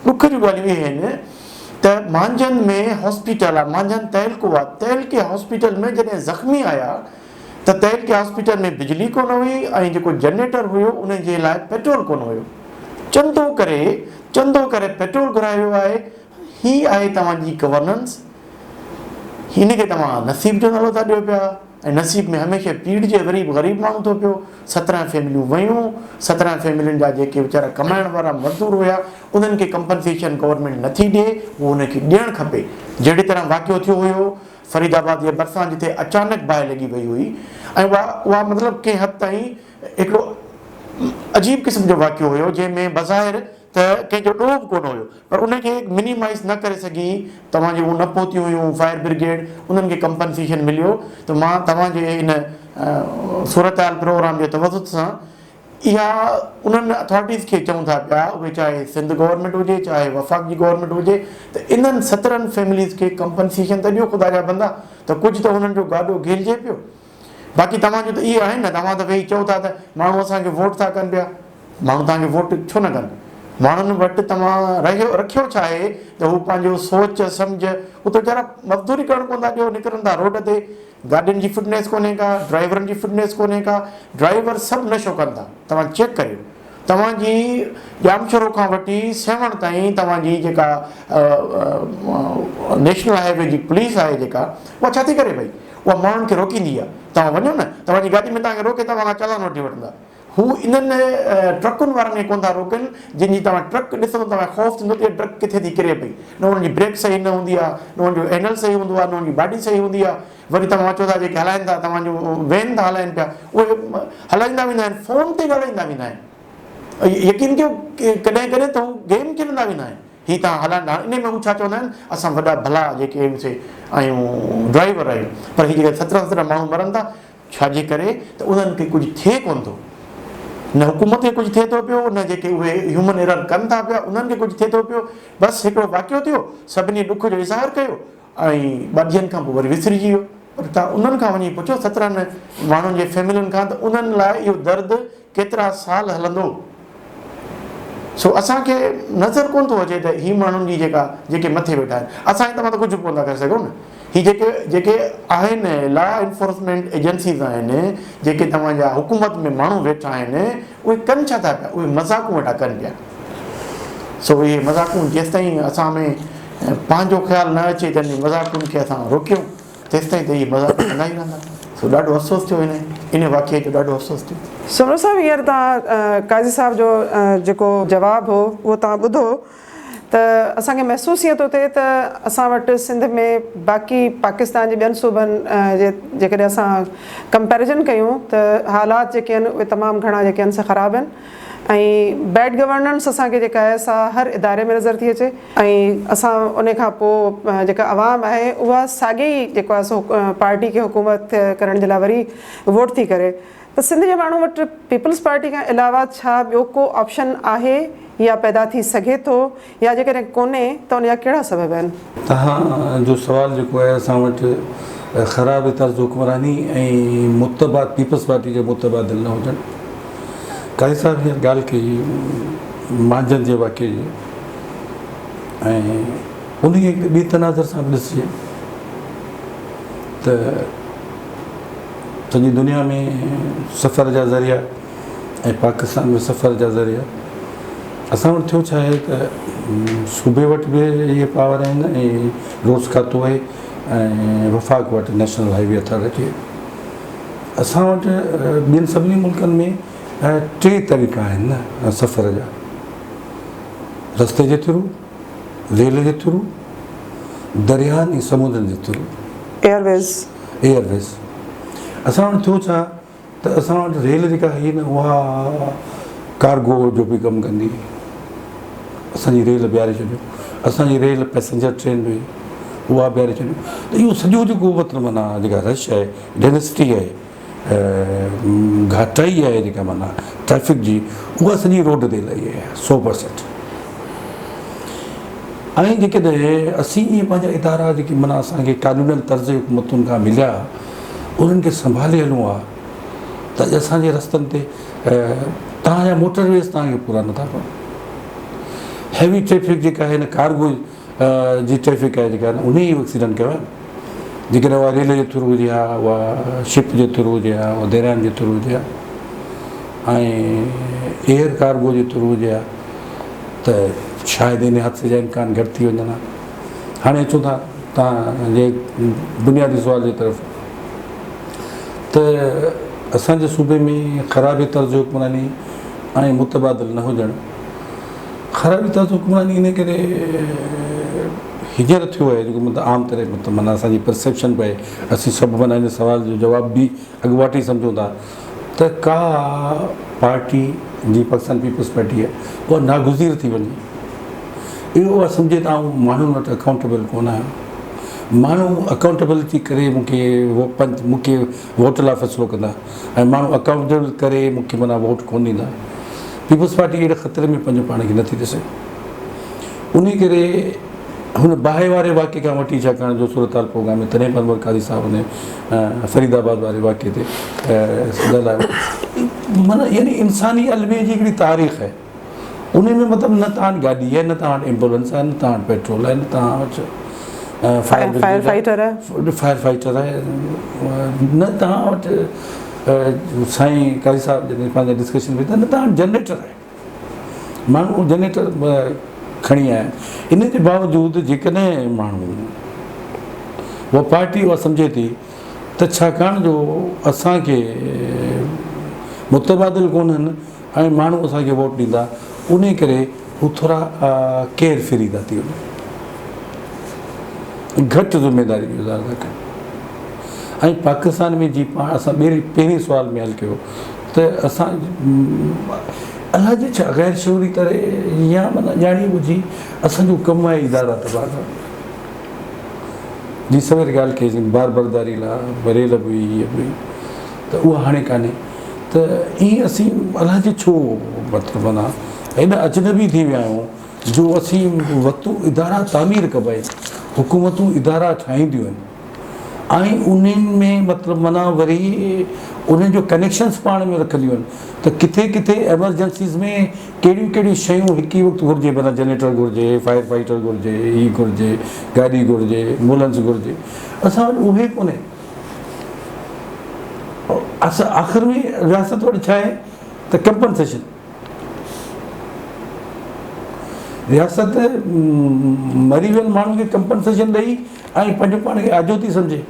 [SPEAKER 3] ॾुख जूं ॻाल्हियूं इहे आहिनि त मांजन में हॉस्पिटल आहे, मांजन तहलको आहे, तहलके हॉस्पिटल में जॾहिं ज़ख़्मी आया त तहलके हॉस्पिटल में बिजली कोन हुई ऐं जेको जनरेटर हुयो उन जे लाइ पेट्रोल कोन हुयो। चंदो करे पेट्रोल घुरायो वियो आहे। ही आहे तव्हांजी गवर्नेंस। हिन खे तव्हां नसीब जो नालो था ॾियो पिया ऐं नसीब में हमेशह पीड़ जे ग़रीब माण्हू थो पियो। 17 फैमिलियूं वयूं, 17 फैमिलियुनि जा जेके वीचारा कमाइण वारा मज़दूर हुया उन्हनि खे कंपनसेशन गवर्नमेंट नथी ॾिए, उहो उनखे ॾियणु खपे। जहिड़ी तरह वाक़ियो थियो हुयो फरीदाबाद जे भरिसां जिते अचानक बाहि लॻी वई हुई ऐं उहा मतिलबु कंहिं हद ताईं हिकिड़ो अजीब क़िस्म जो वाक़ियो हुयो जंहिंमें बज़ाहिर त कंहिंजो ॾोह बि कोन हुयो, पर उनखे मिनिमाइज़ न करे सघी तव्हांजी उहे न पहुतियूं हुयूं फायर ब्रिगेड, उन्हनि खे कंपनसेशन मिलियो। त मां तव्हांजे इन सूरत हाल प्रोग्राम जे तवज़ुत सां इहा उन्हनि अथॉरिटीज़ खे चऊं था पिया, उहे चाहे सिंध गवर्नमेंट हुजे चाहे वफ़ाक़ जी गवर्नमेंट हुजे, त इन्हनि 17 फैमिलीज़ खे कंपनसेशन त ॾियो ख़ुदा जा बंदा, त कुझु त हुननि जो गाॾो घेरिजे पियो। बाक़ी तव्हांजो त इहे आहे न, तव्हां त वेही चओ था त माण्हू असांखे वोट था कनि पिया, माण्हू तव्हांखे वोट छो न कनि? माण्हुनि वटि तव्हां रखियो छा आहे त हू पंहिंजो सोच सम्झ, हू त वीचारा मज़दूरी करणु कोन था ॾियो, निकिरनि था रोड ते। गाॾियुनि जी फिटनेस कोन्हे का, ड्राइवरनि जी फिटनेस कोन्हे का, ड्राइवर सभु नशो कनि था। तव्हां चेक करियो, तव्हांजी जामशोरो खां वठी सेवण ताईं तव्हांजी जेका नेशनल हाईवे जी पुलिस आहे जेका, उहा छा थी करे पई? उहा माण्हुनि खे रोकींदी आहे। तव्हां वञो न, तव्हांजी गाॾी में तव्हांखे रोके तव्हां चालान वठी वठंदा। हू इन्हनि ट्रकुनि वारनि खे कोन था रोकनि जिन जी तव्हां ट्रक ॾिसो तव्हां ख़ौफ़ थींदो त ट्रक किथे थी किरे पई। न हुनजी ब्रेक सही न हूंदी आहे, न हुनजो एनल सही हूंदो आहे, न हुनजी बॉडी सही हूंदी आहे। वरी तव्हां चओ था जेके हलाइनि था तव्हांजो वैन था हलाइनि पिया, उहे हलाईंदा वेंदा आहिनि, फ़ोन ते ॻाल्हाईंदा वेंदा आहिनि। यकीन कयो कॾहिं कॾहिं त हू गेम खेॾंदा वेंदा आहिनि। हीअ तव्हां हलाईंदा, इन में हू छा चवंदा आहिनि, असां वॾा भला जेके आहियूं ड्राइवर आहियूं, पर हीअ जेके 17 माण्हू मरनि था छाजे करे? त उन्हनि खे कुझु थिए कोन थो, न हुकूमत खे कुझु थिए थो पियो, न जेके उहे ह्यूमन एरर कनि था पिया उन्हनि खे कुझु थिए थो पियो। बसि हिकिड़ो वाक़ियो थियो, सभिनी ॾुख जो इज़हार कयो ऐं 2 ॾींहंनि खां पोइ वरी विसरिजी वियो। पर तव्हां उन्हनि खां वञी पुछो 17 माण्हुनि जे फैमिलियुनि खां, त उन्हनि लाइ इहो दर्द केतिरा साल हलंदो। सो असांखे नज़र कोन थो अचे त ही माण्हुनि जी जेके मथे वेठा आहिनि, असां तव्हां त कुझु कोन था करे सघूं न। ही जेके आहिनि लॉ एनफोर्समेंट एजेंसीज़ आहिनि, जेके तव्हांजा हुकूमत में माण्हू वेठा आहिनि, उहे कनि छा था पिया? उहे मज़ाक़ूं वेठा कनि पिया। सो इहे मज़ाक़ूं जेसि ताईं असां में पंहिंजो ख़्यालु न अचे त इन मज़ाक़ुनि खे असां रोकियूं, तेसि ताईं त इहे मज़ाक़ कंदा ई रहंदा। सो ॾाढो अफ़सोस थियो हिन इन वाक़े जो ॾाढो अफ़सोस थियो।
[SPEAKER 1] सुमरो साहब, हींअर तव्हां काज़ी साहब जो जेको जवाबु हो उहो तव्हां ॿुधो त असांखे महसूसु ईअं थो थिए त असां वटि सिंध में बाक़ी पाकिस्तान जे ॿियनि सूबनि जे जेकॾहिं असां कंपेरिजन कयूं त हालात जेके आहिनि उहे तमामु घणा जेके आहिनि सा ख़राबु आहिनि ऐं बैड गवर्नेंस असांखे जेका आहे सा हर इदारे में नज़र थी अचे ऐं असां उन खां पोइ जेका आवाम आहे उहा साॻे ई जेको आहे सो पार्टी खे हुकूमत करण जे लाइ वरी वोट थी करे। त सिंध जे माण्हू वटि पीपल्स पार्टी खां अलावा छा ॿियो को ऑप्शन आहे या पैदा थी सघे थो, या जेकॾहिं कोन्हे त उन जा कहिड़ा सबब आहिनि?
[SPEAKER 2] तव्हांजो सुवालु जेको आहे असां वटि ख़राब तर्ज़ हुकमरानी ऐं मुतबाद पीपल्स पार्टी जो मुतबादिल न हुजनि। काज़ी साहब हीअ ॻाल्हि कई मांझंदि जे वाक़े जी ऐं उन खे ॿी तनाज़र सां बि ॾिसिजे त सॼी दुनिया में सफ़र जा ज़रिया ऐं पाकिस्तान में सफ़र जा ज़रिया असां वटि थियो छा आहे त सूबे वटि बि इहे पावर आहिनि ऐं रोज़ खातो आहे ऐं वफ़ाक़ वटि नेशनल हाईवे अथॉरिटी आहे। असां वटि ॿियनि सभिनी मुल्कनि में टे तरीक़ा आहिनि न सफ़र जा, रस्ते जे थ्रू, रेल जे थ्रू, दरियाहनि ऐं समुंड जे थ्रू, एयरवेज़। असां वटि थियो छा त असां वटि रेल जेका आहे न उहा कार्गो जो बि कमु कंदी, असांजी रेल ॿियारे छॾियो। असांजी रेल पैसेंजर ट्रेन हुई उहा ॿियारे छॾियो। त इहो सॼो जेको मतिलबु माना जेका रश आहे, डेंसिटी आहे, घाटाई आहे जेका माना ट्रैफिक जी, उहा सॼी रोड ते लही आहे 100%। ऐं जेकॾहिं असीं ईअं पंहिंजा इदारा जेके माना असांखे कानूनल तर्ज़ हुकूमतुनि खां मिलिया उन्हनि खे संभाले हलिणो आहे त अॼु असांजे रस्तनि ते तव्हांजा मोटरवेज़ तव्हांखे पूरा नथा कनि। हैवी ट्रैफिक जेका आहे न कार्गो जी ट्रैफिक आहे जेका उन ई एक्सीडेंट कयो आहे। जेकॾहिं उहा रेल जे थ्रू हुजे हा, उहा शिप जे थ्रू हुजे हा, उहा दरियाहनि जे थ्रू हुजे हा ऐं एयर कार्गो जे थ्रू हुजे हा त शायदि इन हादसे जा इम्कान घटि थी वञनि हा। हाणे अचूं था तव्हांजे बुनियादी सुवाल जी तरफ़ त असांजे सूबे में ख़राबी तर्ज़ हुकमरानी ऐं मुतबादिल न हुजणु। ख़राबी तर्ज़ हुकमरानी इन करे हींअर थियो आहे जेको मतिलबु आम तरह मतिलबु माना असांजी परसेप्शन पए, असीं सभु माना इन सवाल जो जवाब बि अॻुवाटी सम्झूं था त का पार्टी जी पाकिस्तान पीपल्स पार्टी आहे उहा नागुज़ीर थी वञे, इहो उहा सम्झे त आउं माण्हुनि वटि अकाउंटेबल कोन आहियां। माण्हू अकाउंटेबिलिटी करे मूंखे वोट लाइ फ़ैसिलो कंदा ऐं माण्हू अकाउंटेबल करे मूंखे माना वोट कोन ॾींदा। पीपल्स पार्टी अहिड़े ख़तरे में पंहिंजो पाण खे नथी ॾिसे। उन करे हुन बाहि वारे वाक़े खां वठी छाकाणि जो सूरत हाल प्रोग्राम में तॾहिं अनवर काज़ी साहब ने फरीदाबाद वारे वाक़े ते ॻाल्हायो। माना यानी इंसानी अलमे जी हिकिड़ी तारीख़ आहे, उन में मतिलबु न तव्हां वटि गाॾी आहे, न तव्हां वटि एम्बुलेंस आहे, न तव्हां वटि पेट्रोल आहे, न तव्हां वटि फायर फाइटर आहे, न तव्हां वटि साईं काज़ी साहब जॾहिं पंहिंजा डिस्कशन में न तव्हां वटि जनरेटर आहे। माण्हू जनरेटर खणी आया। इन जे बावजूदि जेकॾहिं माण्हू उहा पार्टी उहा सम्झे थी त छाकाणि जो असांखे मुतबादिल कोन्हनि ऐं माण्हू असांखे वोट ॾींदा, उन करे हू थोरा केयर फ्री था थी वञनि, घटि ज़िमेदारी गुज़ार था कनि। ऐं पाकिस्तान में जी पाण असां पहिरीं सुवाल में हल कयो त असां अलाह जे छा ग़ैर शूरी तरह या माना ॼाणी ॿुधी असांजो कमु आहे इदारा तबाह करणु। जी सवेर ॻाल्हि कईसीं बार बरदारी लाइ रेल बि हीअ बि त उहा हाणे कान्हे। त ईअं असीं अलाह जे छो मतिलबु माना हेॾा अजनबी थी विया आहियूं जो असीं वक़्तु इदारा तामीर कबा आहिनि, हुकूमतूं इदारा ठाहींदियूं आहिनि ऐं उन्हनि में मतिलबु माना वरी उन्हनि जो कनेक्शन्स पाण में रखंदियूं आहिनि त किथे किथे एमरजेंसीज़ में कहिड़ियूं कहिड़ियूं शयूं हिकु ई वक़्तु घुरिजे, माना जनरेटर घुरिजे, फायर फाइटर घुरिजे, हीअ घुरिजे, गाॾी घुरिजे, एम्बुलेंस घुरिजे, असां वटि उहे कोन्हे। असां आख़िर में रियासत वटि छा आहे त कंपनसेशन, रियासत मरी वियल माण्हू खे कंपनसेशन ॾेई ऐं पंहिंजो पाण खे आजो थी सम्झे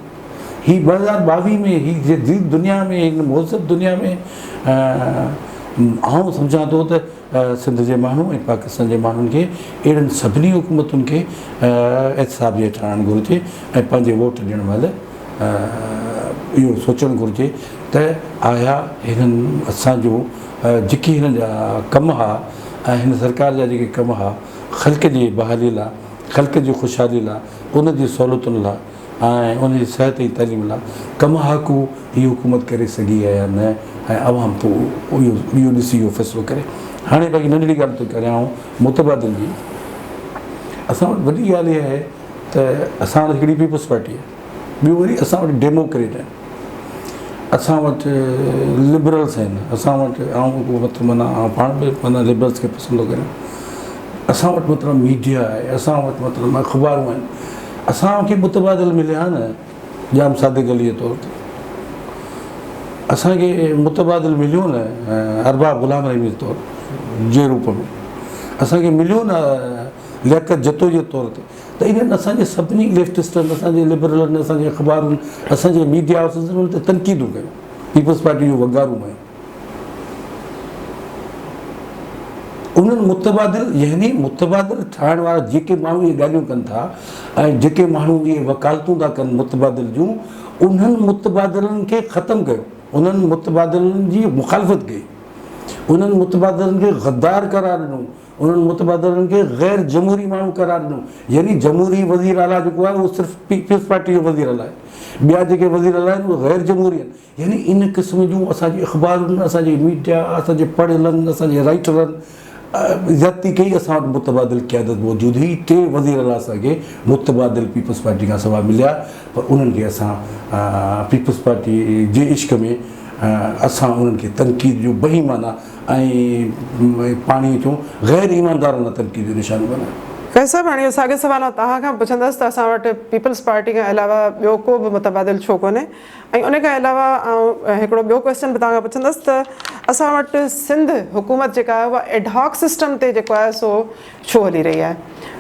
[SPEAKER 2] ही 2022 में ही जी दुनिया में हिन मुहज़ब दुनिया में आउं सम्झां थो त सिंध जे माण्हू ऐं पाकिस्तान जे माण्हुनि खे अहिड़नि सभिनी हुकूमतुनि खे एहतिसाब जे हेठि आणणु घुरिजे ऐं पंहिंजे वोट ॾियण महिल इहो सोचणु घुरिजे त आया हिननि असांजो जेके हिन जा कम हुआ ऐं हिन सरकार जा जेके कम हुआ ख़ल्क़ जी बहाली लाइ ख़ल्क़ जी ख़ुशहाली लाइ उन जी सहूलियतुनि लाइ ऐं उन जी सिहत ऐं तइलीम लाइ कम हाकू हीअ हुकूमत करे सघी आहे या न ऐं अवाम तो इहो ॾिसी इहो फ़ैसिलो करे। हाणे बाक़ी नंढड़ी ॻाल्हि थो करियां मुतबादिल जी। असां वटि वॾी ॻाल्हि इहा आहे त असां वटि हिकिड़ी पीपल्स पार्टी आहे, ॿियो वरी असां वटि डेमोक्रेट आहिनि, असां वटि लिबरल्स आहिनि, असां वटि मतिलबु माना पाण बि माना लिबरल्स खे पसंदि करियूं, असां वटि मतिलबु मीडिया आहे, असां वटि मतिलबु अख़बारूं आहिनि। असांखे मुतबादिल मिलिया न जाम सादे गलीअ तौर ते, असांखे मुतबादिल मिलियो न अरबाब ग़ुलाम रहीम जे तौर जे रूप में, असांखे मिलियो न लियाकत जतो जे तौर ते। त इन्हनि असांजे सभिनी लेफ्टिस्टनि, असांजे लिबरलनि, असांजे अख़बारुनि, असांजे मीडिया हाउसिस उन ते तनक़ीदूं कयूं, पीपल्स पार्टी जो वगारूं आहिनि। उन्हनि मुतबादिल यानी मुतबादिल ठाहिण वारा जेके माण्हू इहे ॻाल्हियूं कनि था ऐं जेके माण्हू इहे वकालतूं था कनि मुतबादिल जूं, उन्हनि मुतबादिलनि खे ख़तमु कयो, उन्हनि मुतबादिलनि जी मुखालफ़त कई, उन्हनि मुतबादिलनि खे गद्दार करार ॾिनो, उन्हनि मुतबादिलनि खे गैर जमहूरी माण्हू करार ॾिनो। यानी जमहूरी वज़ीर आला जेको आहे उहो सिर्फ़ु पीपल्स पार्टी जो वज़ीर आला आहे, ॿिया जेके वज़ीर आला आहिनि उहे गैर जमहूरी आहिनि। यानी इन क़िस्म जूं असांजी अख़बारुनि, असांजे मीडिया, असांजे पढ़ियलनि, असांजे राइटरनि ज़्यादती कई। असां वटि मुतबादिल क़यादत मौजूदु हुई, 3 वज़ीर आला असांखे मुतबादिल पीपल्स पार्टी खां सवाइ मिलिया, पर उन्हनि खे असां पीपल्स पार्टी जे इश्क में असां उन्हनि खे तनक़ीद जो बहीमाना ऐं पाणीअ जूं गैर ईमानदाराना तनक़ीद जो निशान बनायो।
[SPEAKER 1] कैं साहब, हाणे इहो साॻियो सवाल आउं तव्हां खां पुछंदसि त असां वटि पीपल्स पार्टी खां अलावा ॿियो को बि मुतबादिल छो कोन्हे, ऐं उन खां अलावा आउं हिकिड़ो ॿियो क्वेश्चन बि तव्हां खां पुछंदसि त असां वटि सिंध हुकूमत जेका आहे उहा एडहॉक सिस्टम ते जेको आहे सो छो हली रही आहे?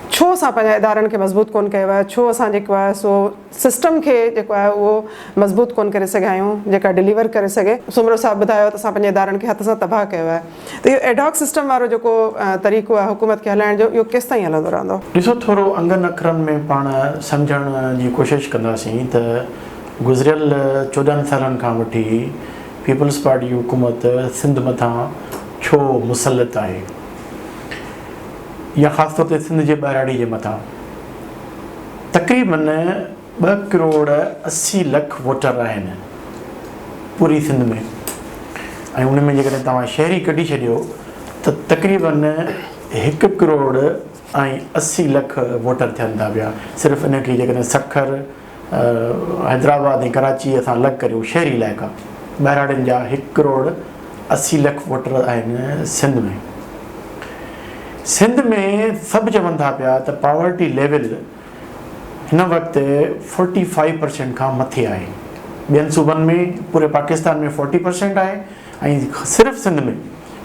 [SPEAKER 1] छो असां पंहिंजा इदारनि खे मज़बूत कोन कयो आहे? छो असां जेको आहे सो सिस्टम खे जेको आहे उहो मज़बूत कोन करे सघिया आहियूं जेका डिलीवर करे सघे? सुमरो साहिबु ॿुधायो त असां पंहिंजे इदारनि खे हथ सां तबाह कयो आहे। त इहो एडहॉक सिस्टम वारो जेको तरीक़ो आहे हुकूमत खे हलाइण जो, इहो केसि ताईं हलंदो रहंदो?
[SPEAKER 3] ॾिसो, थोरो अंगनि अखरनि में पाण सम्झण जी कोशिशि कंदासीं त गुज़िरियल 14 सालनि खां वठी पीपल्स पार्टी हुकूमत सिंध मथां छो मुसलत आहे, या ख़ासि तौर ते सिंध जे ॿाहिराड़ी जे मथां। तक़रीबन 2 करोड़ 80 लख वोटर आहिनि पूरी सिंध में, ऐं उन में जेकॾहिं तव्हां शहरी कढी छॾियो त तक़रीबन 1 करोड़ ऐं 80 लख वोटर थियनि था पिया। सिर्फ़ु इन खे जेकॾहिं सखर, हैदराबाद ऐं कराची असां अलॻि करियूं शहरी इलाइक़ा, ॿाहिराड़ियुनि जा 1 करोड़ 80 लख वोटर आहिनि सिंध में। सिंध में सभु चवनि था पिया त पॉवर्टी लेवल हिन वक़्तु 45% खां मथे आहे। ॿियनि सूबनि में, पूरे पाकिस्तान में 40% आहे, ऐं सिर्फ़ु सिंध में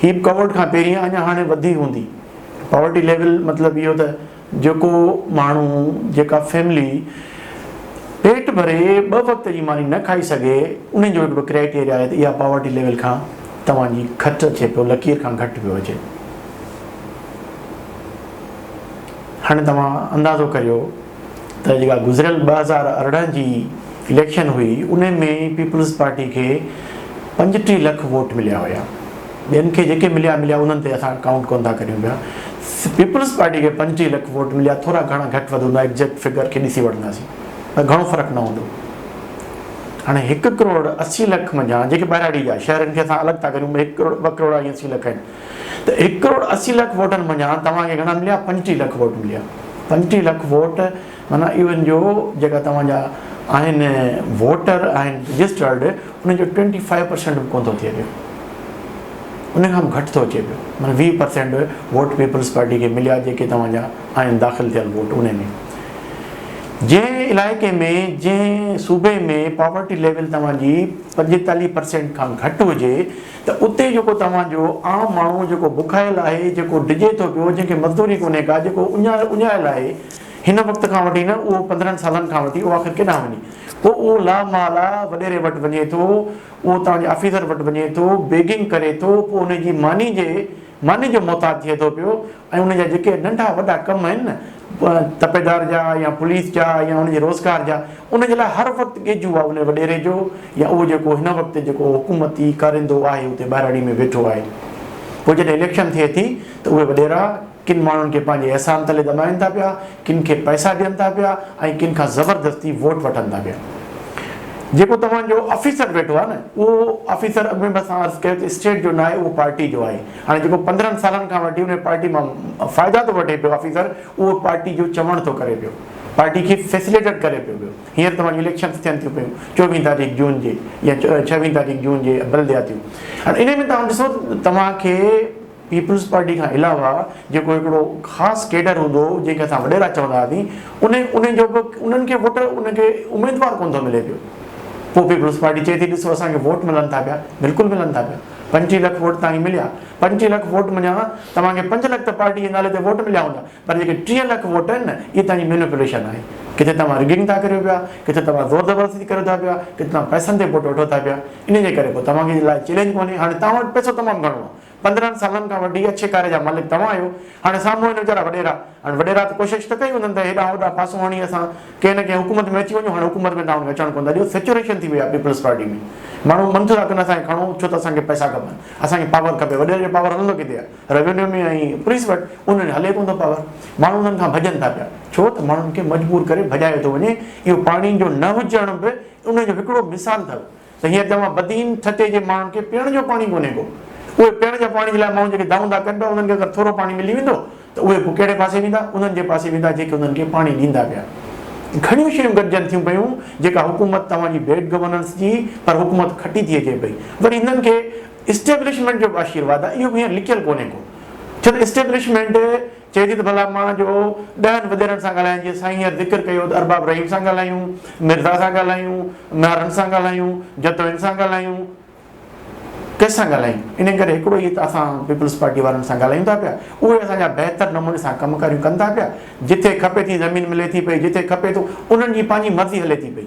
[SPEAKER 3] ही कोविड खां पहिरीं अञा हाणे वधी हूंदी पॉवर्टी लेवल। मतिलबु इहो त जेको माण्हू, जेका फैमिली पेट भरे 2 वक़्त जी मानी न खाई सघे, उन जो हिकिड़ो क्राइटेरिया आहे त इहा पॉवर्टी लेवल खां तव्हांजी घटि अचे पियो, लकीर खां घटि पियो अचे। हाणे तव्हां अंदाज़ो करियो त जेका गुज़िरियल 2018 जी इलेक्शन हुई, उन में पीपल्स पार्टी खे 35 लख वोट मिलिया हुया। ॿियनि खे जेके मिलिया उन्हनि ते असां काउंट कोन था करियूं पिया। पीपल्स पार्टी खे 35 लख वोट मिलिया, थोरा घणा घटि वधि हूंदा, एग्ज़ैक्ट फिगर खे ॾिसी वठंदासीं, पर घणो फ़र्क़ु न हूंदो। हाणे 1 करोड़ 80 लख मंझां जेके ॿाहिराड़ी जा शहरनि खे असां अलॻि था करियूं, 1 करोड़ 2 करोड़ 80 लख आहिनि, त 1 करोड़ 80 लख वोटनि मंझां तव्हांखे घणा मिलिया? 35 लख वोट मिलिया। 35 लख वोट माना इवन जो जेका तव्हांजा आहिनि वोटर आहिनि रजिस्टर्ड, उनजो 25% बि कोन थो थिए पियो, उन खां बि घटि थो अचे पियो। माना 20% वोट पीपल्स पार्टी खे मिलिया जेके तव्हांजा आहिनि दाख़िल थियल वोट। उन में जंहिं इलाइक़े में, जंहिं सूबे में पॉवर्टी लेवल तव्हांजी 45% खां घटि हुजे, त उते जेको तव्हांजो आम माण्हू जेको बुखायल आहे, जेको डिॼे थो पियो, जंहिंखे मज़दूरी कोन्हे का, जेको उञायल आहे, हिन वक़्त खां वठी न उहो 15 सालनि खां वठी उहो आख़िर केॾांहुं वञे, पोइ उहो लामाला वॾेरे वटि वञे थो, उहो तव्हांजे ऑफिसर वटि वञे थो, बेगिंग करे थो, पोइ उनजी मानी जो मोहताज थिए थो पियो। ऐं उनजा जेके नंढा वॾा कम आहिनि न तपेदार जा या पुलिस जा या उनजे रोज़गार जा, उनजे लाइ हर वक़्तु गेजू आहे उन वॾेरे जो, या उहो जेको हिन वक़्तु जेको हुकूमती कारिंदो आहे उते ॿाहिराड़ी में वेठो आहे। पोइ जॾहिं इलेक्शन थिए थी त उहे वॾेरा किन माण्हुनि खे पंहिंजे अहसान तले दॿाइनि था पिया, किन खे पैसा ॾियनि था पिया ऐं किन खां ज़बरदस्ती वोट वठनि था पिया। जेको तव्हांजो ऑफिसर वेठो आहे न, उहो ऑफिसर अॻु में बि असां अर्ज़ु कयो त स्टेट जो न आहे, उहो पार्टी जो आहे। हाणे जेको 15 सालनि खां वठी उन पार्टी मां फ़ाइदा थो वठे पियो ऑफिसर, उहो पार्टी जो चवण थो करे पियो, पार्टी खे फैसिलिटेट करे पियो। हींअर तव्हांजी इलेक्शन्स थियनि थियूं पियूं 24 तारीख़ जून जे या 26 तारीख़ जून जे बलदिया थियूं। हाणे इन में तव्हां ॾिसो तव्हांखे पीपल्स पार्टी खां अलावा जेको हिकिड़ो ख़ासि केडर हूंदो जंहिंखे असां वॾेरा चवंदा हुआसीं, उन्हनि खे वोट उनखे उमेदवार कोन थो मिले पियो। पोइ पीपल्स पार्टी चए थी ॾिसो असांखे वोट मिलनि था पिया, बिल्कुलु मिलनि था पिया। 25 लख वोट तव्हांखे मिलिया, 25 लख वोट मञा तव्हांखे 5 लख त पार्टी जे नाले ते वोट मिलिया हूंदा, पर जेके 3 लख वोट आहिनि न, इहे तव्हांजी मैनिपुलेशन आहे। किथे तव्हां रिगिंग था करियो पिया, किथे तव्हां ज़ोर ज़बरदस्ती करियो था पिया, किथे तव्हां पैसनि ते वोट वठो था पिया। इन जे करे पोइ तव्हांखे लाइ चैलेंज कोन्हे। हाणे तव्हां वटि पैसो तमामु घणो आहे, 15 सालनि खां वठी अच्छे कार्य जा मालिक तव्हां आहियो। हाणे साम्हूं आहिनि वीचारा वॾेरा, हाणे वॾेरा त कोशिशि त कई हुननि त हेॾां होॾां पासो हणी असां कंहिं न कंहिं हुकूमत में अची वञूं। हाणे हुकूमत में तव्हांखे अचणु कोन था ॾियो, सेचुरेशन थी वई आहे पीपल्स पार्टी में। माण्हू मन था कनि असांखे खणो, छो त असांखे पैसा खपनि, असांखे पावर खपे। वॾेरे जो पावर हलंदो किथे आहे, रेवेन्यू में ऐं पुलिस वटि, उन्हनि हले कोन थो पावर। माण्हू उन्हनि खां भॼनि था पिया, छो त माण्हुनि खे मजबूर करे भॼायो थो वञे। इहो पाणी जो न हुजण बि उनजो हिकिड़ो मिसाल अथव त हींअर तव्हां बदीन ठटे जे माण्हुनि खे पीअण जो पाणी कोन्हे को, उहे पीअण जे पाणी जे लाइ माण्हू जेके दाऊं था कनि पिया, उन्हनि खे अगरि थोरो पाणी मिली वेंदो त उहे पोइ कहिड़े पासे वेंदा, उन्हनि जे पासे वेंदा जेके उन्हनि खे पाणी ॾींदा पिया। घणियूं शयूं गॾिजनि थियूं पियूं जेका हुकूमत तव्हांजी बेड गवर्नेंस जी, पर हुकूमत खटी थी अचे पई। वरी हिननि खे इस्टेब्लिशमेंट जो बि आशीर्वाद आहे, इहो बि हींअर लिखियलु कोन्हे को। छो त इस्टेब्लिशमेंट चए थी त भला मां जो 10 वॾेरनि सां ॻाल्हायां, जीअं साईं हींअर ज़िक्र कयो त अरबाब रहीम सां ॻाल्हायूं, मिर्ज़ा सां ॻाल्हायूं, नारन सां ॻाल्हायूं, जतोइन सां ॻाल्हायूं, कंहिंसां ॻाल्हायूं। इन करे हिकिड़ो ई त असां पीपल्स पार्टी वारनि सां ॻाल्हायूं था पिया, उहे असांजा बहितर नमूने सां कमु करियूं कनि था पिया। जिथे खपे थी ज़मीन मिले थी पई, जिथे खपे थो उन्हनि जी पंहिंजी मर्ज़ी हले थी पई।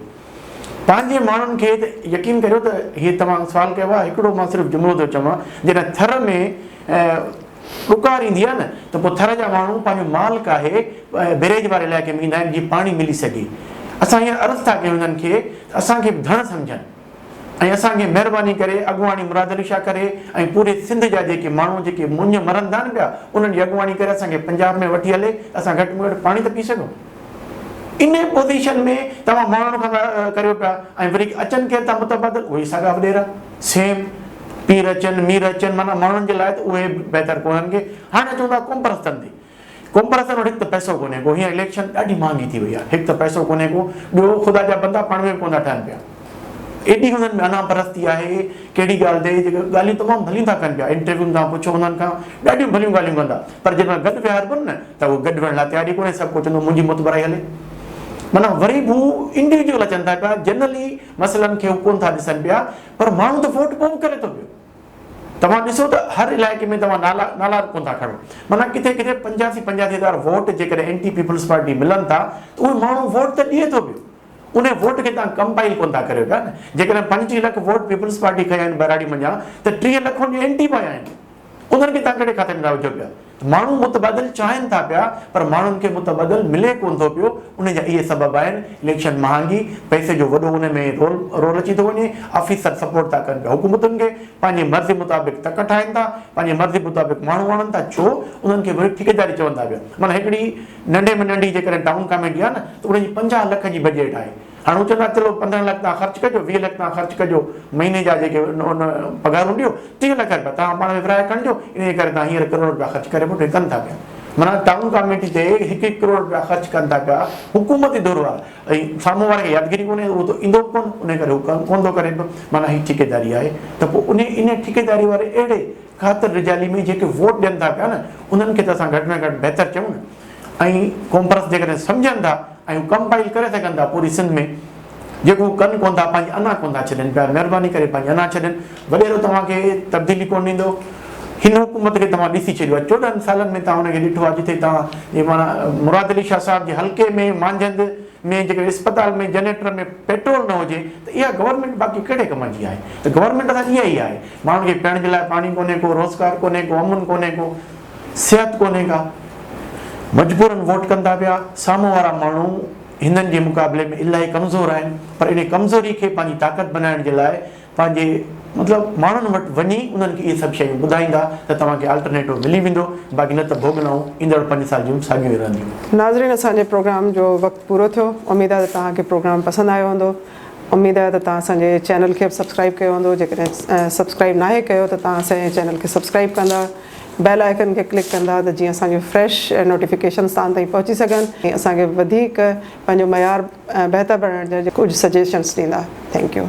[SPEAKER 3] पंहिंजे माण्हुनि खे त यकीन करियो त हीअ तव्हां सवालु कयो आहे, हिकिड़ो मां सिर्फ़ु जुमिलो थो चवां, जॾहिं थर में ॾुकार ईंदी आहे न त पोइ थर जा माण्हू पंहिंजो मालिक आहे बिरेज वारे इलाइक़े में ईंदा आहिनि जीअं पाणी मिली सघे। असां हींअर अर्ज़ु था कयूं हुननि खे असांखे बि धण सम्झनि ऐं असांखे महिरबानी करे अॻुवाणी मुराद अली शाह करे ऐं पूरे सिंध जा जेके माण्हू जेके मुंझ मरनि था न पिया, उन्हनि जी अॻुवाणी करे असांखे पंजाब में वठी हले, असां घटि में घटि पाणी त पी सघूं। इन पोज़ीशन में तव्हां माण्हुनि खां करियो पिया ऐं वरी अचनि केरु था मुतबादिल, उहे साॻा वॾेरा सेम पीर अचनि मीर अचनि, माना माण्हुनि जे लाइ त उहे बहितर कोन्हनि खे। हाणे चवंदा कोम्परस्तनि ते, कोम्परस्तनि वटि हिकु त पैसो कोन्हे को, हीअं इलेक्शन ॾाढी महांगी थी वई आहे, हिकु त पैसो कोन्हे को, ॿियो ख़ुदा जा बंदा पाण में कोन था ठहनि पिया। एॾी हुननि में अना परस्ती आहे, कहिड़ी ॻाल्हि ते जेके ॻाल्हियूं तमामु भलियूं था कनि पिया। इंटरव्यू तां पुछो उन्हनि खां ॾाढियूं भलियूं ॻाल्हियूं कंदा, पर जॾहिं गॾु विहार कोन न त उहो गॾु विहण लाइ तयारी कोन्हे, सभु कुझु चवंदो मुंहिंजी मुतबराई हले। माना वरी बि इंडिविजुअल अचनि था पिया, जनरली मसइलनि खे कोन था ॾिसनि पिया, पर माण्हू त वोट पोइ करे थो पियो। तव्हां ॾिसो त हर इलाइक़े में तव्हां नाला कोन था खणो, माना किथे किथे 85,000 वोट जेकॾहिं एंटी पीपल्स पार्टी मिलनि था त उहे माण्हू वोट त ॾिए थो पियो, उन वोट खे तव्हां कंपाइल कोन था करियो पिया न। जेकॾहिं 25 लख वोट पीपल्स पार्टी खया आहिनि बराड़ी मञा त 3 लख हुनजी एंटी पिया आहिनि, उन्हनि खे तव्हां कहिड़े खाते में था विझो पिया। माण्हू मुतबादिल चाहिनि था पिया, पर माण्हुनि खे मुतबादिल मिले कोन थो पियो। उनजा इहे सबब आहिनि, इलेक्शन महांगी, पैसे जो वॾो उन में रोल अची थो वञे, ऑफिसर सपोर्ट था कनि पिया हुकूमतुनि खे, पंहिंजी मर्ज़ी मुताबिक़ तक ठाहिनि था, पंहिंजी मर्ज़ी मुताबिक़ माण्हू आणनि था, छो उन्हनि खे वरी ठेकेदारी चवनि था पिया। माना हिकिड़ी नंढे में नंढी जेकॾहिं टाउन कमेटी आहे न त उनजी 50 लख जी बजेट आहे। हाणे चवंदा चलो 15 लख तव्हां ख़र्चु कजो, 20 लख तव्हां ख़र्चु कजो, महीने जा जेके उन पघारूं ॾियो, 30 लख रुपया तव्हां पाण में विराए खणिजो। इन जे करे तव्हां हींअर करोड़ रुपया ख़र्चु करे पोइ कनि था पिया। माना टाउन कमेटी ते 1-1 करोड़ रुपया ख़र्चु कनि था पिया, हुकूमती दौर आहे ऐं साम्हूं वारे खे यादगिरी कोन्हे, उहो त ईंदो कोन, उन करे हू कमु कोन थो करे पियो। माना हीअ ठेकेदारी आहे त पोइ इन ठेकेदारी वारे अहिड़े ख़ातिर रिजाली में जेके वोट ॾियनि था पिया न, उन्हनि खे त असां घटि में घटि बहितर चऊं न। ऐं कॉम्परस जेकॾहिं सम्झनि था ऐं कंपाइल करे सघनि था पूरी सिंध में, जेको कनि कोन था, पंहिंजी अना कोन था छॾनि पिया, महिरबानी करे पंहिंजी अना छॾनि। वॾेरो तव्हांखे तब्दीली कोन ॾींदो, हिन हुकूमत खे तव्हां ॾिसी छॾियो आहे 14 सालनि में तव्हां हुनखे ॾिठो आहे जिथे तव्हां जे माना मुराद अली शाह साहिब जे हल्के में मांझंद में जेके इस्पताल में जनरेटर में पेट्रोल न हुजे त इहा गवर्नमेंट बाक़ी कहिड़े कम जी आहे त गवर्नमेंट असां इहा ई आहे माण्हुनि खे पीअण जे लाइ पाणी कोन्हे को रोज़गार कोन्हे को अमुन कोन्हे को सिहत कोन्हे का मजबूरन वोट कंदा पिया साम्हूं वारा माण्हू हिननि जे मुक़ाबले में इलाही कमज़ोर आहिनि पर इन कमज़ोरी खे पंहिंजी ताक़त बनाइण जे लाइ पंहिंजे मतिलबु माण्हुनि वटि वञी उन्हनि खे इहे सभु शयूं ॿुधाईंदा त तव्हांखे अल्टरनेटिव मिली वेंदो बाक़ी न त भोगनाऊं ईंदड़ 5 साल जूं साॻियूं ई रहंदियूं।
[SPEAKER 1] नाज़रीन असांजे प्रोग्राम जो वक़्तु पूरो थियो उमेदु आहे त तव्हांखे प्रोग्राम पसंदि आयो हूंदो उमेदु आहे त तव्हां असांजे चैनल खे सब्सक्राइब कयो हूंदो जेकॾहिं सब्सक्राइब नाहे कयो त तव्हां असांजे चैनल खे सब्सक्राइब कंदा बेल आइकन खे क्लिक कंदा त जीअं असांजो फ्रेश नोटिफिकेशन्स तव्हां ताईं पहुची सघनि ऐं असांखे वधीक पंहिंजो मयार बहितर बणाइण जा कुझु सजेशन्स ॾींदा। Thank U.